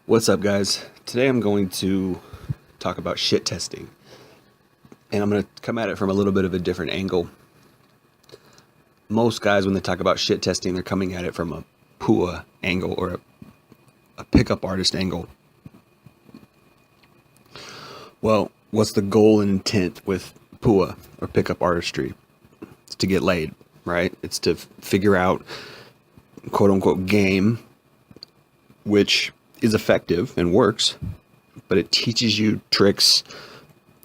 What's up, guys? Today I'm going to talk about shit testing, and I'm going to come at it from a little bit of a different angle. Most guys, when they talk about shit testing, they're coming at it from a PUA angle or a pickup artist angle. Well, what's the goal and intent with PUA or pickup artistry? It's to get laid, right? It's to figure out quote unquote game, which is effective and works, but it teaches you tricks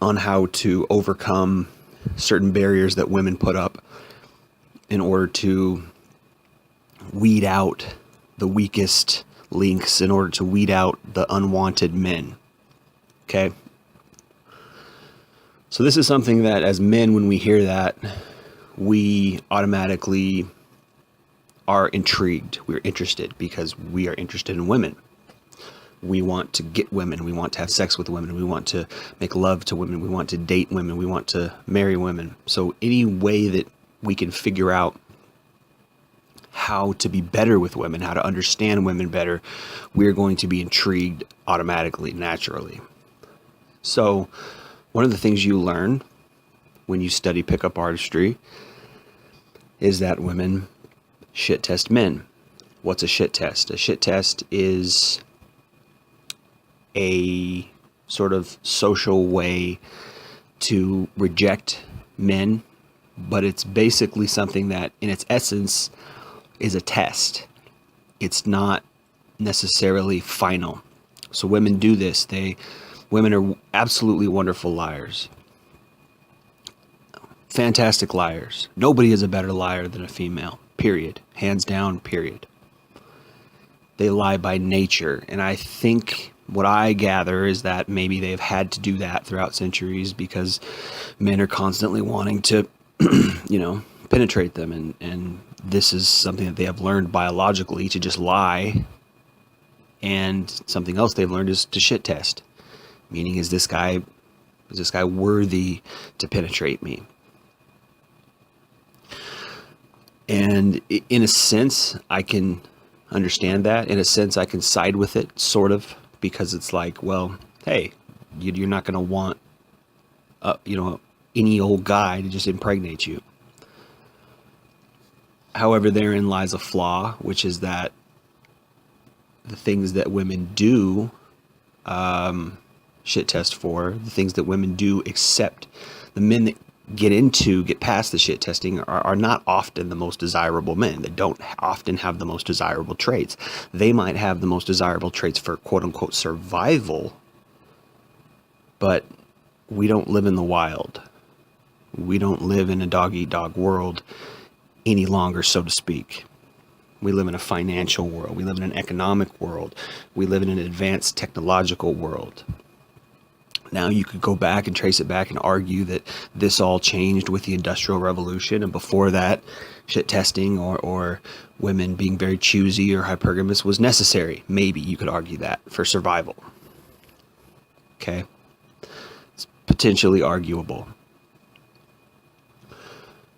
on how to overcome certain barriers that women put up in order to weed out the weakest links, in order to weed out the unwanted men. Okay? So this is something that as men, when we hear that, we automatically are intrigued. We're interested because we are interested in women. We want to get women. We want to have sex with women. We want to make love to women. We want to date women. We want to marry women. So any way that we can figure out how to be better with women, how to understand women better, we're going to be intrigued automatically, naturally. So one of the things you learn when you study pickup artistry is that women shit test men. What's a shit test? A shit test is a sort of social way to reject men, but it's basically something that in its essence is a test. It's not necessarily final. So women do this. Women are absolutely wonderful liars. Fantastic liars. Nobody is a better liar than a female. Period. Hands down, period. They lie by nature. And I think what I gather is that maybe they've had to do that throughout centuries because men are constantly wanting to, penetrate them. And this is something that they have learned biologically, to just lie. And something else they've learned is to shit test. Meaning, is this guy worthy to penetrate me? And in a sense, I can understand that. In a sense, I can side with it, sort of, because it's like, well, hey, you're not going to want, any old guy to just impregnate you. However, therein lies a flaw, which is that the things that women do shit test for, the things that women do accept, the men that get past the shit testing are not often the most desirable men. They don't often have the most desirable traits. They might have the most desirable traits for quote unquote survival, but we don't live in the wild. We don't live in a dog eat dog world any longer, so to speak. We live in a financial world. We live in an economic world. We live in an advanced technological world. Now you could go back and trace it back and argue that this all changed with the Industrial Revolution, and before that, shit testing or women being very choosy or hypergamous was necessary. Maybe you could argue that for survival. Okay? It's potentially arguable.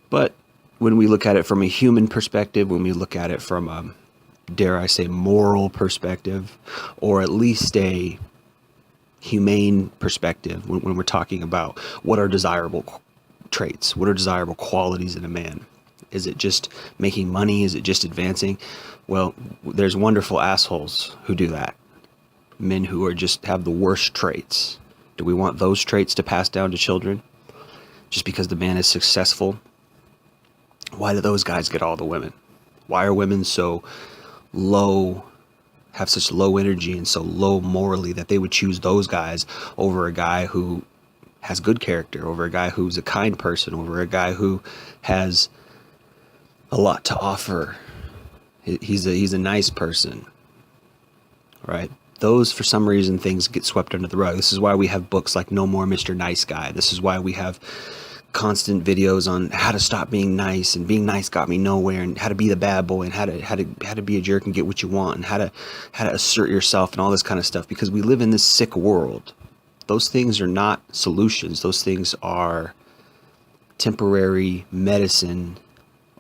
But when we look at it from a human perspective, when we look at it from a, dare I say, moral perspective, or at least a humane perspective, when we're talking about what are desirable traits, what are desirable qualities in a man, is it just making money, is it just advancing? Well, there's wonderful assholes who do that, men who are just have the worst traits. Do we want those traits to pass down to children just because the man is successful? Why do those guys get all the women? Why are women so low, have such low energy and so low morally that they would choose those guys over a guy who has good character, over a guy who's a kind person, over a guy who has a lot to offer? He's a nice person, right? Those, for some reason, things get swept under the rug. This is why we have books like No More Mr. Nice Guy. This is why we have constant videos on how to stop being nice, and being nice got me nowhere, and how to be the bad boy, and how to be a jerk and get what you want, and how to assert yourself, and all this kind of stuff, because we live in this sick world. Those things are not solutions. Those things are temporary medicine,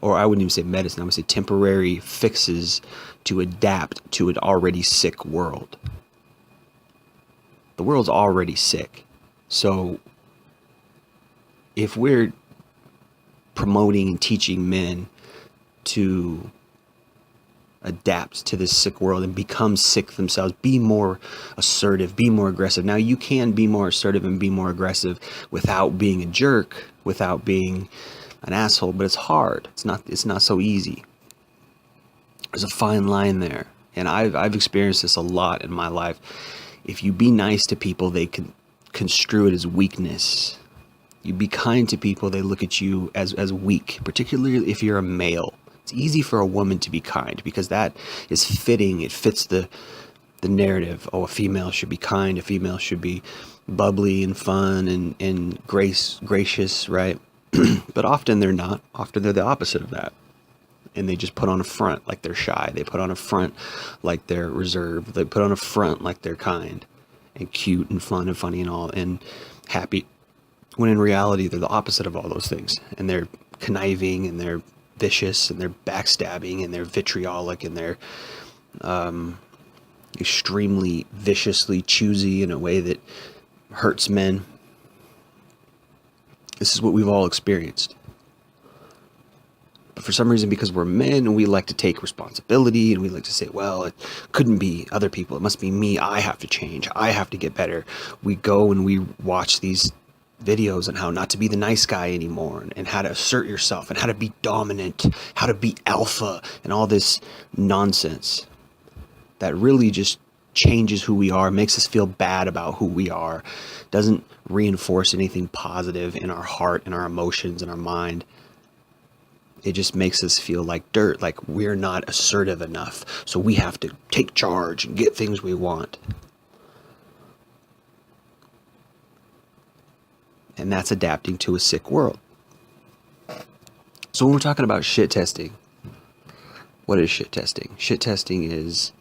or I wouldn't even say medicine, I would say temporary fixes to adapt to an already sick world. The world's already sick. So if we're promoting and teaching men to adapt to this sick world and become sick themselves, be more assertive, be more aggressive. Now you can be more assertive and be more aggressive without being a jerk, without being an asshole, but it's hard. It's not so easy. There's a fine line there. And I've experienced this a lot in my life. If you be nice to people, they can construe it as weakness. You be kind to people, they look at you as weak, particularly if you're a male. It's easy for a woman to be kind because that is fitting. It fits the narrative. Oh, a female should be kind. A female should be bubbly and fun and gracious, right? But often they're not. Often they're the opposite of that. And they just put on a front like they're shy. They put on a front like they're reserved. They put on a front like they're kind and cute and fun and funny and all and happy. When in reality, they're the opposite of all those things. And they're conniving and they're vicious and they're backstabbing and they're vitriolic and they're extremely viciously choosy in a way that hurts men. This is what we've all experienced. But for some reason, because we're men and we like to take responsibility and we like to say, well, it couldn't be other people. It must be me. I have to change. I have to get better. We go and we watch these videos on how not to be the nice guy anymore and how to assert yourself and how to be dominant, how to be alpha and all this nonsense that really just changes who we are, makes us feel bad about who we are, doesn't reinforce anything positive in our heart and our emotions and our mind. It just makes us feel like dirt, like we're not assertive enough. So we have to take charge and get things we want. And that's adapting to a sick world. So when we're talking about shit testing, what is shit testing? Shit testing is,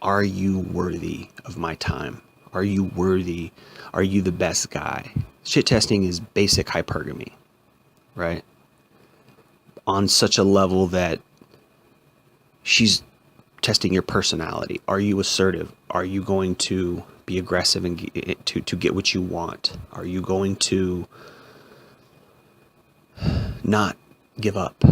are you worthy of my time? Are you worthy? Are you the best guy? Shit testing is basic hypergamy, right? On such a level that she's testing your personality. Are you assertive? Are you going to be aggressive and to get what you want? Are you going to not give up?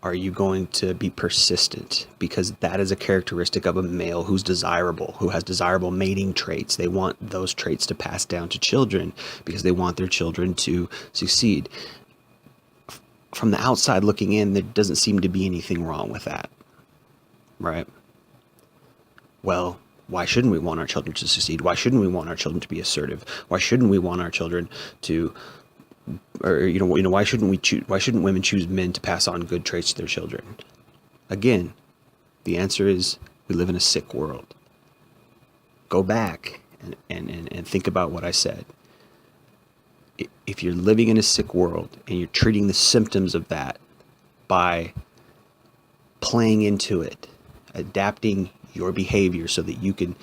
Are you going to be persistent? Because that is a characteristic of a male who's desirable, who has desirable mating traits. They want those traits to pass down to children because they want their children to succeed. From the outside looking in, there doesn't seem to be anything wrong with that, right? Well, why shouldn't we want our children to succeed? Why shouldn't we want our children to be assertive? Why shouldn't we want our children to, or why shouldn't women choose men to pass on good traits to their children? Again, the answer is we live in a sick world. Go back and think about what I said. If you're living in a sick world and you're treating the symptoms of that by playing into it, adapting your behavior so that you can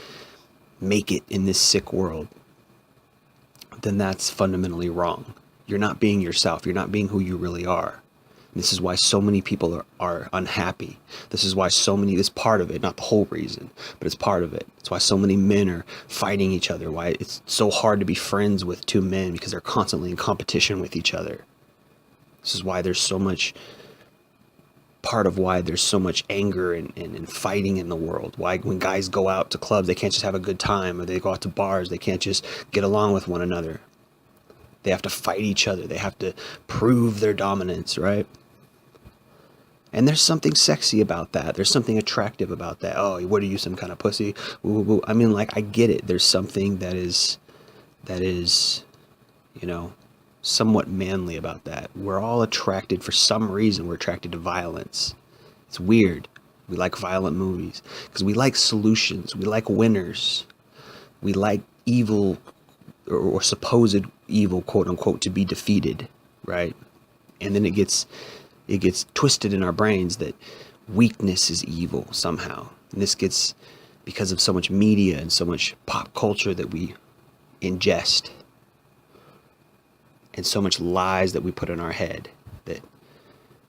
make it in this sick world, then that's fundamentally wrong. You're not being yourself. You're not being who you really are. This is why so many people are unhappy. This is why this part of it, not the whole reason, but it's part of it. It's why so many men are fighting each other, why it's so hard to be friends with two men because they're constantly in competition with each other. This is why there's so much, part of why there's so much anger and fighting in the world. Why when guys go out to clubs, they can't just have a good time, or they go out to bars, they can't just get along with one another. They have to fight each other. They have to prove their dominance, right? And there's something sexy about that. There's something attractive about that. Oh, what are you, some kind of pussy? Woo, woo, woo. I mean, like, I get it. There's something that is, somewhat manly about that. We're all attracted, for some reason, we're attracted to violence. It's weird. We like violent movies because we like solutions. We like winners. We like evil or supposed evil, quote unquote, to be defeated, right? And then it gets twisted in our brains that weakness is evil somehow. And this gets, because of so much media and so much pop culture that we ingest, and so much lies that we put in our head, that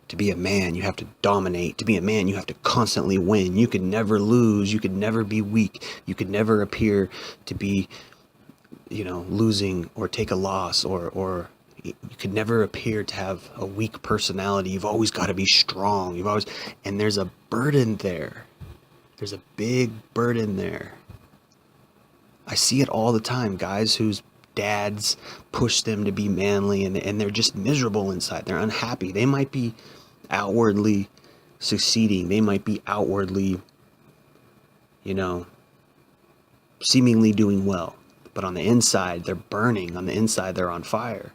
to be a man, you have to dominate. To be a man, you have to constantly win. You could never lose. You could never be weak. You could never appear to be losing or take a loss, or you could never appear to have a weak personality. You've always got to be strong. And there's a burden there. There's a big burden there. I see it all the time. Guys whose dads push them to be manly, and they're just miserable inside. They're unhappy. They might be outwardly succeeding. They might be outwardly, seemingly doing well. But on the inside, they're burning. On the inside, they're on fire.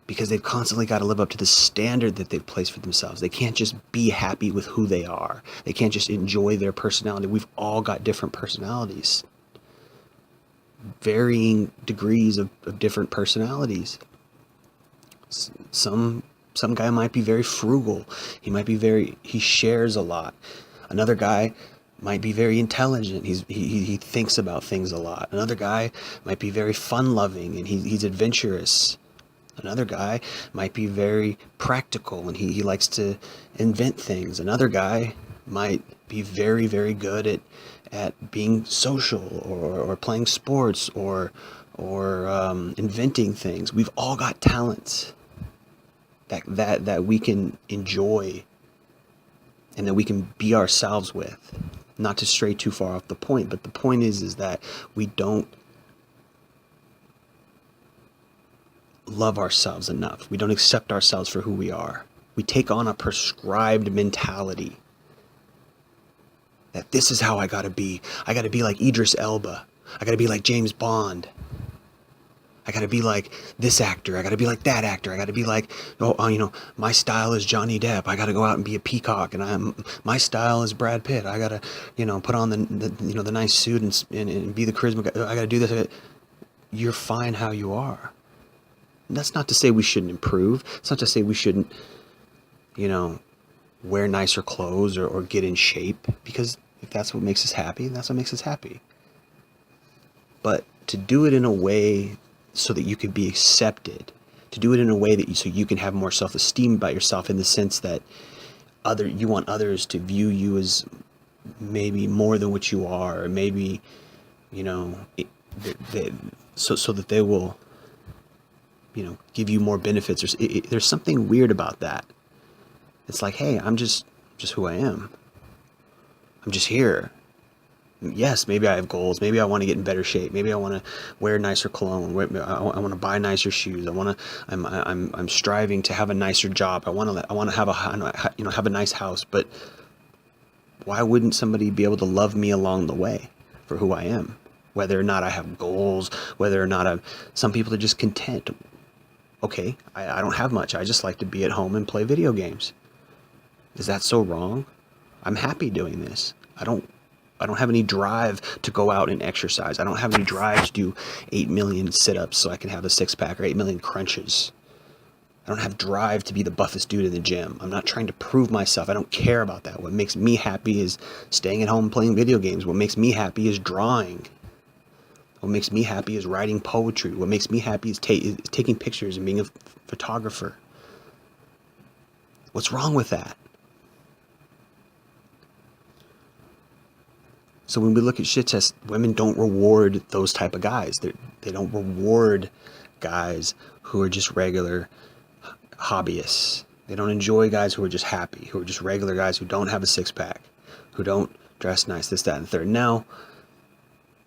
Because they've constantly got to live up to the standard that they've placed for themselves. They can't just be happy with who they are. They can't just enjoy their personality. We've all got different personalities. Varying degrees of different personalities. Some guy might be very frugal. He shares a lot. Another guy might be very intelligent. He thinks about things a lot. Another guy might be very fun-loving, and he's adventurous. Another guy might be very practical, and he likes to invent things. Another guy might be very, very good at being social, or playing sports, or inventing things. We've all got talents that we can enjoy and that we can be ourselves with. Not to stray too far off the point, but the point is that we don't love ourselves enough. We don't accept ourselves for who we are. We take on a prescribed mentality that this is how I gotta be. I gotta be like Idris Elba. I gotta be like James Bond. I gotta be like this actor. I gotta be like that actor. I gotta be like, my style is Johnny Depp. I gotta go out and be a peacock, and my style is Brad Pitt. I gotta, put on the nice suit and be the charisma guy. I gotta do this. You're fine how you are. And that's not to say we shouldn't improve. It's not to say we shouldn't, wear nicer clothes or get in shape, because if that's what makes us happy, that's what makes us happy. But to do it in a way so that you can be accepted, to do it in a way that so you can have more self-esteem about yourself, in the sense that you want others to view you as maybe more than what you are, or maybe, so that they will, give you more benefits. There's something weird about that. It's like, hey, I'm just who I am. I'm just here. Yes, maybe I have goals. Maybe I want to get in better shape. Maybe I want to wear nicer cologne. I want to buy nicer shoes. I'm striving to have a nicer job. I want to have a nice house. But why wouldn't somebody be able to love me along the way for who I am? Whether or not I have goals, whether or not some people are just content. Okay, I don't have much. I just like to be at home and play video games. Is that so wrong? I'm happy doing this. I don't have any drive to go out and exercise. I don't have any drive to do 8 million sit-ups so I can have a six-pack, or 8 million crunches. I don't have drive to be the buffest dude in the gym. I'm not trying to prove myself. I don't care about that. What makes me happy is staying at home and playing video games. What makes me happy is drawing. What makes me happy is writing poetry. What makes me happy is taking pictures and being a photographer. What's wrong with that? So when we look at shit tests, women don't reward those type of guys. They don't reward guys who are just regular hobbyists. They don't enjoy guys who are just happy, who are just regular guys who don't have a six-pack, who don't dress nice, this, that, and the third. Now,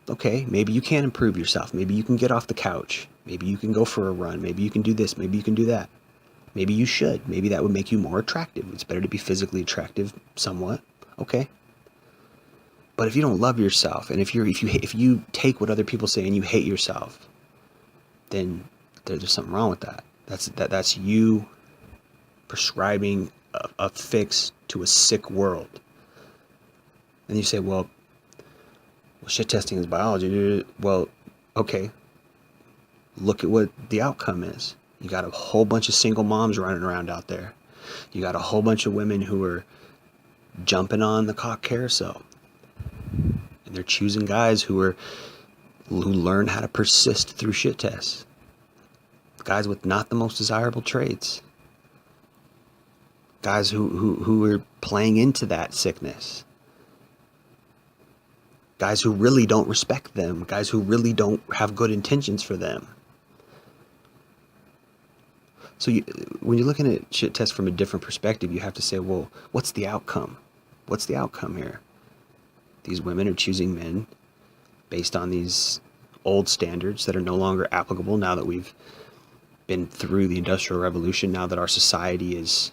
okay, maybe you can improve yourself. Maybe you can get off the couch. Maybe you can go for a run. Maybe you can do this. Maybe you can do that. Maybe you should. Maybe that would make you more attractive. It's better to be physically attractive somewhat. Okay. But if you don't love yourself, and if you take what other people say and you hate yourself, then there's something wrong with that. That's you prescribing a fix to a sick world. And you say, well, shit testing is biology. Well, okay. Look at what the outcome is. You got a whole bunch of single moms running around out there. You got a whole bunch of women who are jumping on the cock carousel. And they're choosing guys who learn how to persist through shit tests. Guys with not the most desirable traits. Guys who are playing into that sickness. Guys who really don't respect them, guys who really don't have good intentions for them. So when you're looking at shit tests from a different perspective, you have to say, well, what's the outcome? What's the outcome here? These women are choosing men based on these old standards that are no longer applicable now that we've been through the Industrial Revolution, now that our society is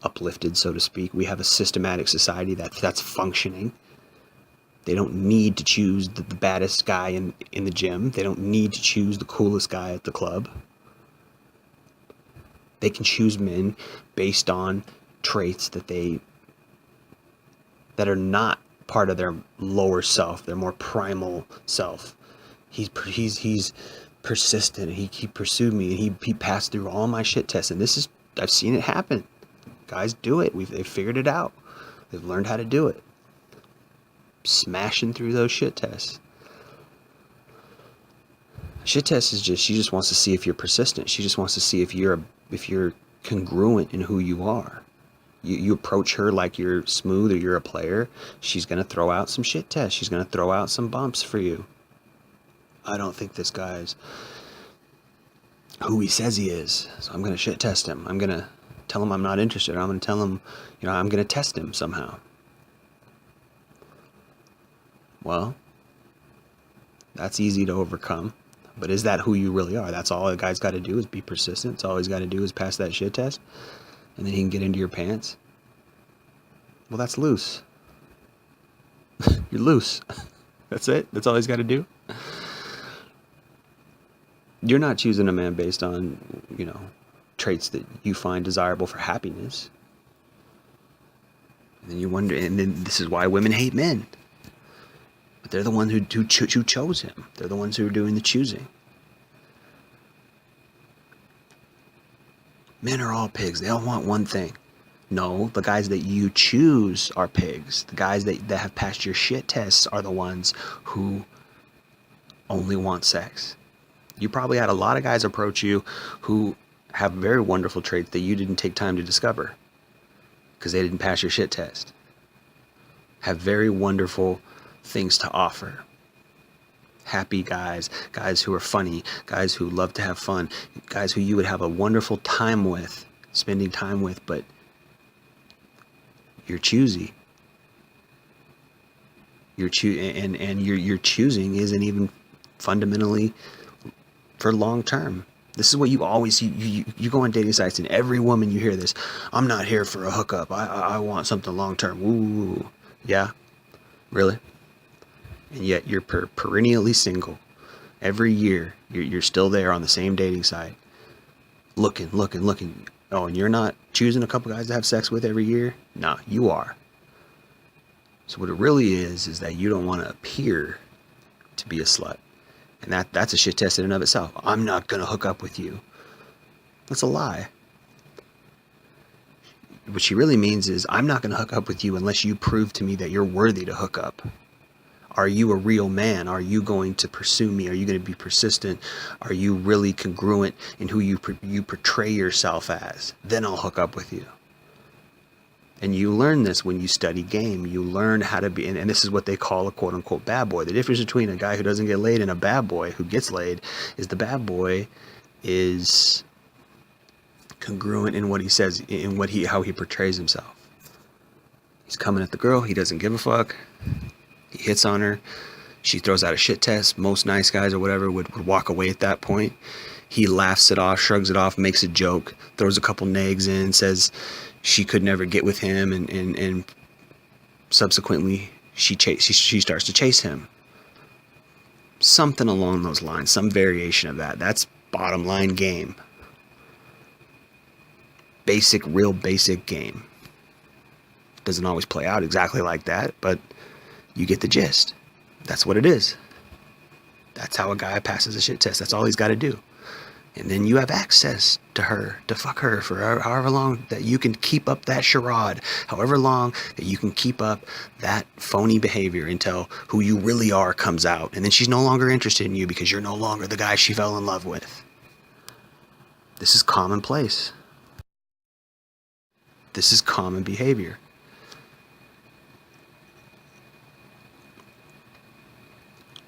uplifted, so to speak. We have a systematic society that's functioning. They don't need to choose the baddest guy in the gym. They don't need to choose the coolest guy at the club. They can choose men based on traits that are not part of their lower self, their more primal self. He's persistent. He pursued me, and he passed through all my shit tests. And I've seen it happen. Guys do it. They've figured it out. They've learned how to do it. Smashing through those shit tests. Shit test is she just wants to see if you're persistent. She just wants to see if you're congruent in who you are. You approach her like you're smooth or you're a player, she's going to throw out some shit tests. She's going to throw out some bumps for you. I don't think this guy's who he says he is, so I'm going to shit test him. I'm going to tell him I'm not interested. I'm going to tell him, I'm going to test him somehow. Well, that's easy to overcome. But is that who you really are? That's all a guy's got to do is be persistent. That's all he's got to do is pass that shit test. And then he can get into your pants. Well, that's loose. You're loose. That's it. That's all he's got to do. You're not choosing a man based on, traits that you find desirable for happiness. And then you wonder, and then this is why women hate men. But they're the ones who chose him. They're the ones who are doing the choosing. Men are all pigs. They all want one thing. No, the guys that you choose are pigs. The guys that have passed your shit tests are the ones who only want sex. You probably had a lot of guys approach you who have very wonderful traits that you didn't take time to discover because they didn't pass your shit test. Have very wonderful things to offer. Happy guys who are funny, guys who love to have fun, guys who you would have a wonderful time with, spending time with, but you're choosy. Your choosing isn't even fundamentally for long term. This is what you always see. You go on dating sites and every woman you hear this, I'm not here for a hookup. I want something long term. Ooh, yeah, really? And yet you're perennially single. Every year you're still there on the same dating site, looking. Oh, and you're not choosing a couple guys to have sex with every year? Nah, you are. So what it really is that you don't want to appear to be a slut. And that's a shit test in and of itself. I'm not going to hook up with you. That's a lie. What she really means is, I'm not going to hook up with you unless you prove to me that you're worthy to hook up. Are you a real man? Are you going to pursue me? Are you going to be persistent? Are you really congruent in who you portray yourself as? Then I'll hook up with you. And you learn this when you study game. You learn how to be, and this is what they call a quote unquote bad boy. The difference between a guy who doesn't get laid and a bad boy who gets laid is the bad boy is congruent in what he says, in how he portrays himself. He's coming at the girl. He doesn't give a fuck. He hits on her. She throws out a shit test. Most nice guys or whatever would walk away at that point. He laughs it off, shrugs it off, makes a joke, throws a couple nags in, says she could never get with him, and subsequently she starts to chase him. Something along those lines, some variation of that. That's bottom line game. Real basic game. Doesn't always play out exactly like that, but you get the gist. That's what it is. That's how a guy passes a shit test. That's all he's got to do. And then you have access to her, to fuck her for however long that you can keep up that charade, however long that you can keep up that phony behavior until who you really are comes out. And then she's no longer interested in you because you're no longer the guy she fell in love with. This is commonplace. This is common behavior.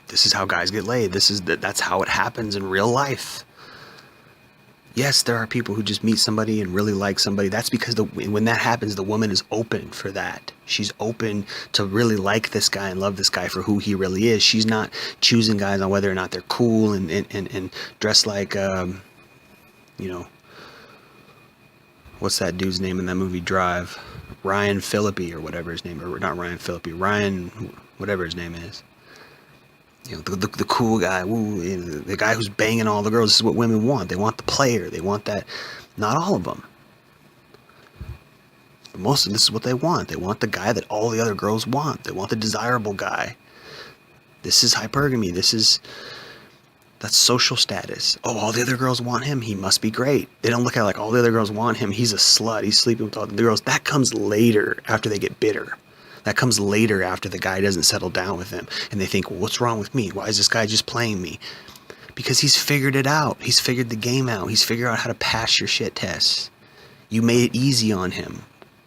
This is how guys get laid. That's how it happens in real life. Yes, there are people who just meet somebody and really like somebody. That's because when that happens, the woman is open for that. She's open to really like this guy and love this guy for who he really is. She's not choosing guys on whether or not they're cool and dressed like, what's that dude's name in that movie Drive? Ryan Phillippe or whatever his name, or not Ryan Phillippe, Ryan, whatever his name is. The cool guy, the guy who's banging all the girls. This is what women want. They want the player. They want that. Not all of them. But most of this is what they want. They want the guy that all the other girls want. They want the desirable guy. This is hypergamy. That's social status. Oh, all the other girls want him. He must be great. They don't look at it like all the other girls want him. He's a slut. He's sleeping with all the girls. That comes later after they get bitter. That comes later after the guy doesn't settle down with them. And they think, well, what's wrong with me? Why is this guy just playing me? Because he's figured it out. He's figured the game out. He's figured out how to pass your shit tests. You made it easy on him.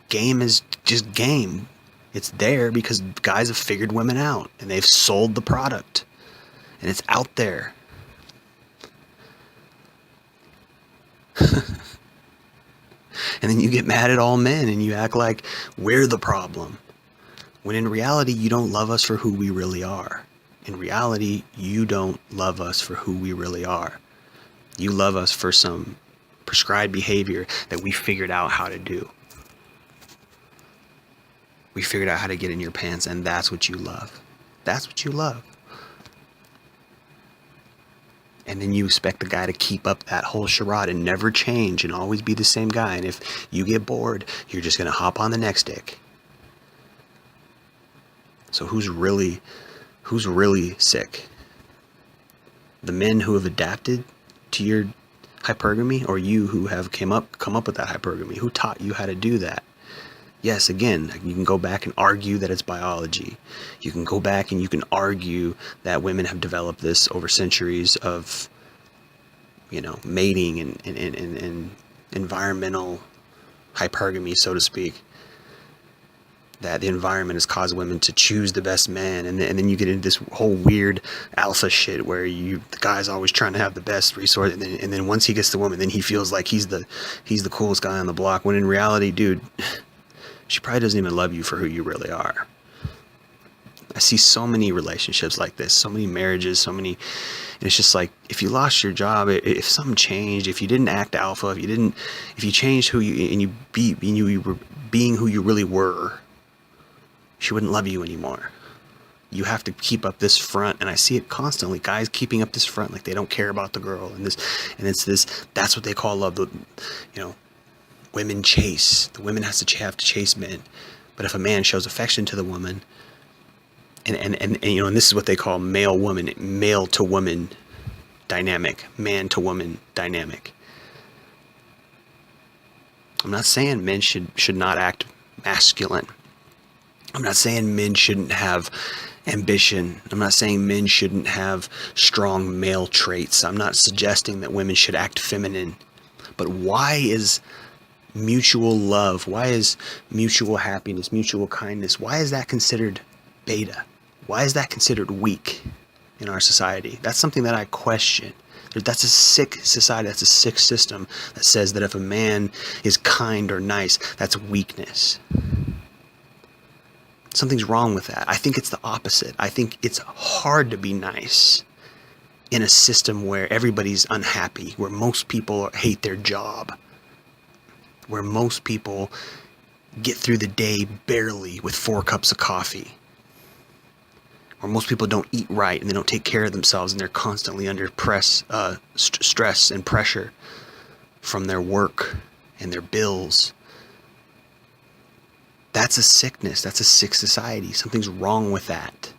Game is just game. It's there because guys have figured women out. And they've sold the product. And it's out there. And then you get mad at all men and you act like we're the problem. When in reality, you don't love us for who we really are. In reality, you don't love us for who we really are. You love us for some prescribed behavior that we figured out how to do. We figured out how to get in your pants, and that's what you love. That's what you love. And then you expect the guy to keep up that whole charade and never change and always be the same guy. And if you get bored, you're just going to hop on the next dick. So who's really sick? The men who have adapted to your hypergamy, or you who have come up with that hypergamy? Who taught you how to do that? Yes, again, you can go back and argue that it's biology. You can go back and you can argue that women have developed this over centuries of, mating and environmental hypergamy, so to speak. That the environment has caused women to choose the best man, and then you get into this whole weird alpha shit where the guy's always trying to have the best resource, and then once he gets the woman, then he feels like he's the coolest guy on the block. When in reality, dude, she probably doesn't even love you for who you really are. I see so many relationships like this, so many marriages, and it's just like, if you lost your job, if something changed, if you didn't act alpha, if you changed who you, and you were being who you really were, she wouldn't love you anymore. You have to keep up this front, and I see it constantly. Guys keeping up this front like they don't care about the girl, and it's this. That's what they call love. Women chase. The women have to chase men, but if a man shows affection to the woman, and this is what they call male to woman dynamic, man to woman dynamic. I'm not saying men should not act masculine. I'm not saying men shouldn't have ambition. I'm not saying men shouldn't have strong male traits. I'm not suggesting that women should act feminine. But why is mutual love, why is mutual happiness, mutual kindness, why is that considered beta? Why is that considered weak in our society? That's something that I question. That's a sick society. That's a sick system that says that if a man is kind or nice, that's weakness. Something's wrong with that. I think it's the opposite. I think it's hard to be nice in a system where everybody's unhappy, where most people hate their job, where most people get through the day barely with 4 cups of coffee, where most people don't eat right and they don't take care of themselves, and they're constantly under stress and pressure from their work and their bills. That's a sickness. That's a sick society. Something's wrong with that.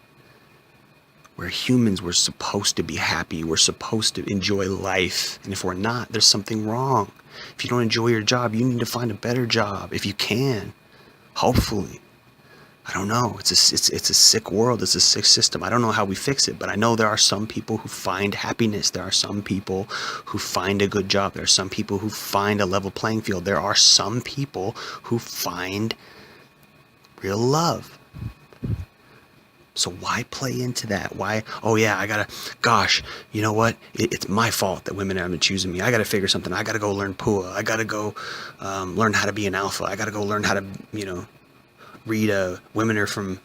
Where humans were supposed to be happy. We're supposed to enjoy life. And if we're not, there's something wrong. If you don't enjoy your job, you need to find a better job. If you can. Hopefully. I don't know. It's a sick world. It's a sick system. I don't know how we fix it, but I know there are some people who find happiness. There are some people who find a good job. There are some people who find a level playing field. There are some people who find real love. So why play into that? Why, oh yeah, gosh, you know what? It's my fault that women haven't choosing me. I gotta figure something. I gotta go learn Pua. I gotta go learn how to be an alpha. I gotta go learn how to, read women are from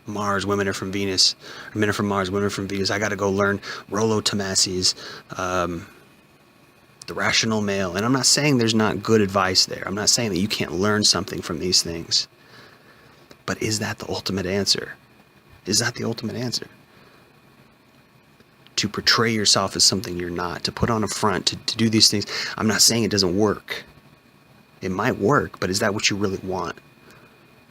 Mars, women are from Venus. Men are from Mars, women are from Venus. I gotta go learn Rollo Tomasi's The Rational Male. And I'm not saying there's not good advice there. I'm not saying that you can't learn something from these things. But is that the ultimate answer? Is that the ultimate answer? To portray yourself as something you're not, to put on a front, to do these things. I'm not saying it doesn't work. It might work, but is that what you really want?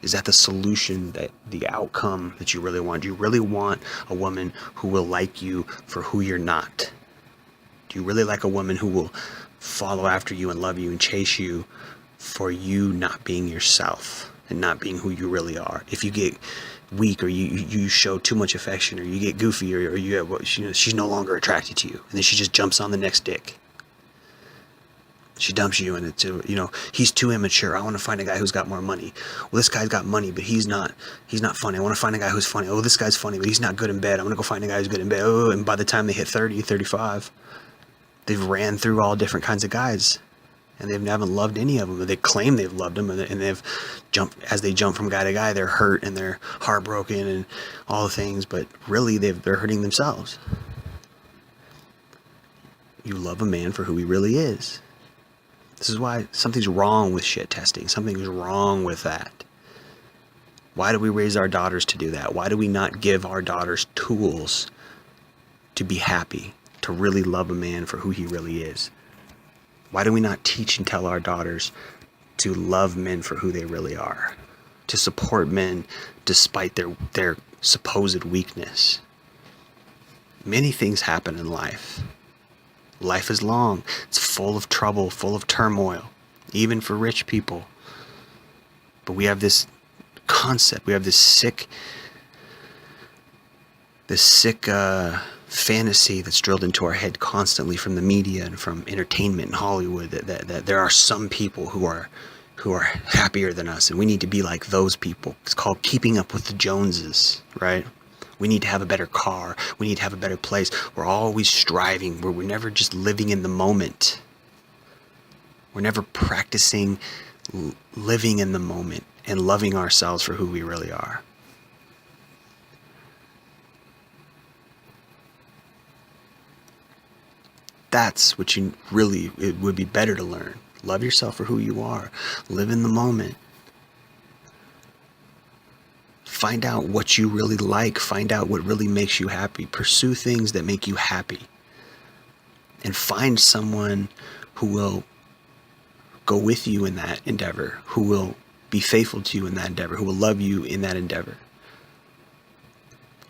Is that the solution, that the outcome that you really want? Do you really want a woman who will like you for who you're not? Do you really like a woman who will follow after you and love you and chase you for you not being yourself and not being who you really are? If you get weak, or you show too much affection, or you get goofy, or she's no longer attracted to you, and then she just jumps on the next dick. She dumps you, and it's, he's too immature. I want to find a guy who's got more money. Well, this guy's got money, but he's not funny. I want to find a guy who's funny. Oh, this guy's funny, but he's not good in bed. I'm going to go find a guy who's good in bed. Oh, and by the time they hit 30, 35, they've ran through all different kinds of guys, and they haven't loved any of them. They claim they've loved them, and they've as they jump from guy to guy, they're hurt and they're heartbroken and all the things, but really they're hurting themselves. You love a man for who he really is. This is why something's wrong with shit testing. Something's wrong with that. Why do we raise our daughters to do that? Why do we not give our daughters tools to be happy, to really love a man for who he really is? Why do we not teach and tell our daughters to love men for who they really are? To support men despite their supposed weakness? Many things happen in life. Life is long. It's full of trouble, full of turmoil, even for rich people. But we have this concept, we have this sick fantasy that's drilled into our head constantly from the media and from entertainment and Hollywood that there are some people who are happier than us, and we need to be like those people. It's called keeping up with the Joneses, right? We need to have a better car. We need to have a better place. We're always striving. We're never just living in the moment. We're never practicing living in the moment and loving ourselves for who we really are. That's what it would be better to learn. Love yourself for who you are. Live in the moment. Find out what you really like. Find out what really makes you happy. Pursue things that make you happy. And find someone who will go with you in that endeavor, who will be faithful to you in that endeavor, who will love you in that endeavor.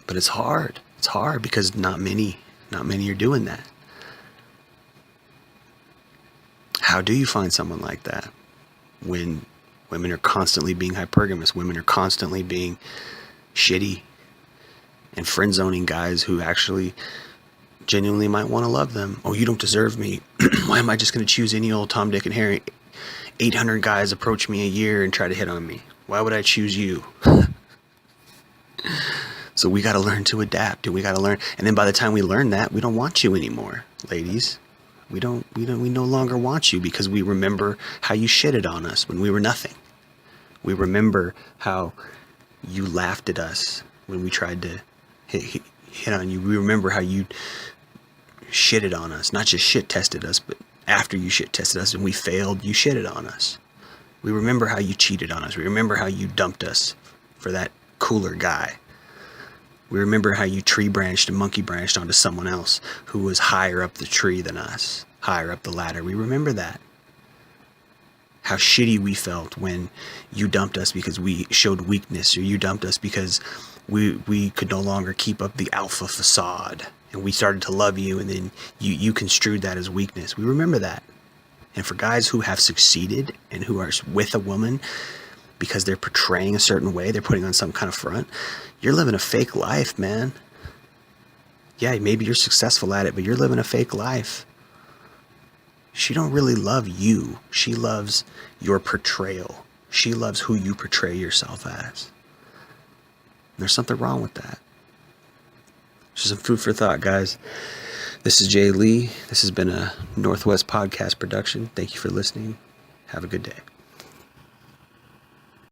But it's hard. It's hard because not many are doing that. How do you find someone like that when women are constantly being hypergamous, women are constantly being shitty and friend zoning guys who actually genuinely might want to love them? Oh, you don't deserve me. Why am I just going to choose any old Tom, Dick, and Harry? 800 guys approach me a year and try to hit on me. Why would I choose you? So we got to learn to adapt, and we got to learn. And then by the time we learn that, we don't want you anymore, ladies. We no longer want you because we remember how you shitted on us when we were nothing. We remember how you laughed at us when we tried to hit on you. We remember how you shitted on us, not just shit tested us, but after you shit tested us and we failed, you shitted on us. We remember how you cheated on us. We remember how you dumped us for that cooler guy. We remember how you tree branched and monkey branched onto someone else who was higher up the tree than us, higher up the ladder. We remember that. How shitty we felt when you dumped us because we showed weakness, or you dumped us because we could no longer keep up the alpha facade, and we started to love you, and then you construed that as weakness. We remember that. And for guys who have succeeded and who are with a woman because they're portraying a certain way, they're putting on some kind of front, you're living a fake life, man. Yeah, maybe you're successful at it, but you're living a fake life. She don't really love you. She loves your portrayal. She loves who you portray yourself as. There's something wrong with that. Just some food for thought, guys. This is Jay Lee. This has been a Northwest Podcast production. Thank you for listening. Have a good day.